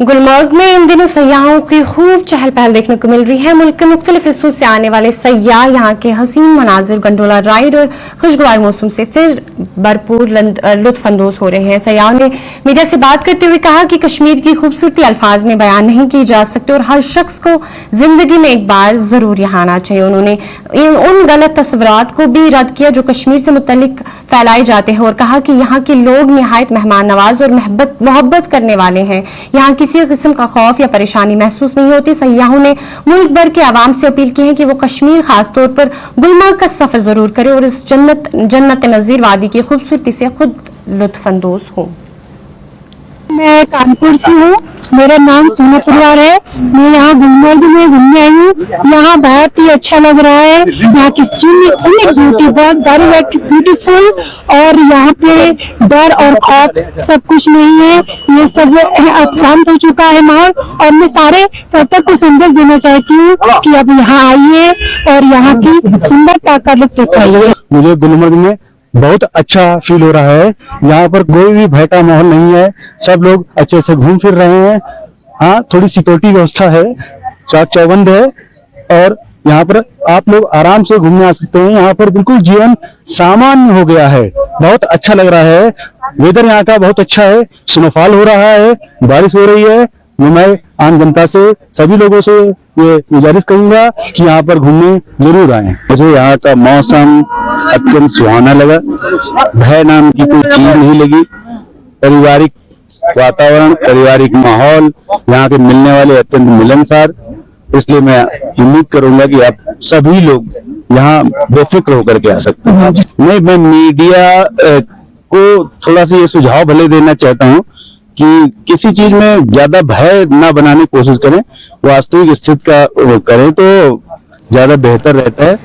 गुलमर्ग में इन दिनों सयाहों की खूब चहल पहल देखने को मिल रही है। मुल्क के मुख्तलिफ हिस्सों से आने वाले सयाह यहाँ के हसीन मनाजिर, गंडोला राइड और खुशगवार मौसम से फिर भरपूर लुत्फ अंदोज हो रहे हैं। सयाहों ने मीडिया से बात करते हुए कहा कि कश्मीर की खूबसूरती अल्फाज में बयान नहीं की जा सकती और हर शख्स को जिंदगी में एक बार जरूर यहाँ आना चाहिए। उन्होंने उन गलत तस्वुरात को भी रद्द किया जो कश्मीर से मुतल्लिक फैलाए जाते हैं और कहा कि यहाँ के लोग निहायत मेहमान नवाज और मोहब्बत करने वाले हैं। यहाँ किसी किस्म का खौफ या परेशानी महसूस नहीं होती। सयाहों ने मुल्क भर के आवाम से अपील की है कि वो कश्मीर खासतौर पर गुलमर्ग का सफर जरूर करें और इस जन्नत नजीर वादी की खूबसूरती से खुद लुत्फ अंदोज हो। मैं कानपुर से हूँ, मेरा नाम सोना परिवार है। मैं यहाँ गुलमर्ग में घूमने आई हूँ। यहाँ बहुत ही अच्छा लग रहा है। यहाँ की सीनिक ब्यूटी बहुत वेरी ब्यूटीफुल और यहाँ पे डर और खौफ सब कुछ नहीं है। ये सब अब शांत हो चुका है माहौल और मैं सारे पर्यटक को संदेश देना चाहती हूँ कि अब यहाँ आइए और यहाँ की सुंदरता का लुत्फ उठाइए। मुझे गुलमर्ग में बहुत अच्छा फील हो रहा है। यहाँ पर कोई भी भय का माहौल नहीं है, सब लोग अच्छे से घूम फिर रहे हैं। हाँ, थोड़ी सिक्योरिटी व्यवस्था है, चाक चौबंद है और यहाँ पर आप लोग आराम से घूमने आ सकते हैं। यहाँ पर बिल्कुल जीवन सामान्य हो गया है, बहुत अच्छा लग रहा है। वेदर यहाँ का बहुत अच्छा है, स्नोफॉल हो रहा है, बारिश हो रही है। मैं आम जनता से, सभी लोगों से ये गुजारिश करूंगा कि यहाँ पर घूमने जरूर आए। मुझे यहाँ का मौसम अत्यंत सुहाना लगा, भय नाम की कोई चीज नहीं लगी। पारिवारिक वातावरण, पारिवारिक माहौल, यहाँ के मिलने वाले अत्यंत मिलनसार। इसलिए मैं उम्मीद करूंगा कि आप सभी लोग यहाँ बेफिक्र होकर के आ सकते हैं। मैं मीडिया को थोड़ा सा ये सुझाव भले देना चाहता हूँ कि किसी चीज में ज्यादा भय ना बनाने की कोशिश करें, वास्तविक स्थिति का करें तो ज्यादा बेहतर रहता है।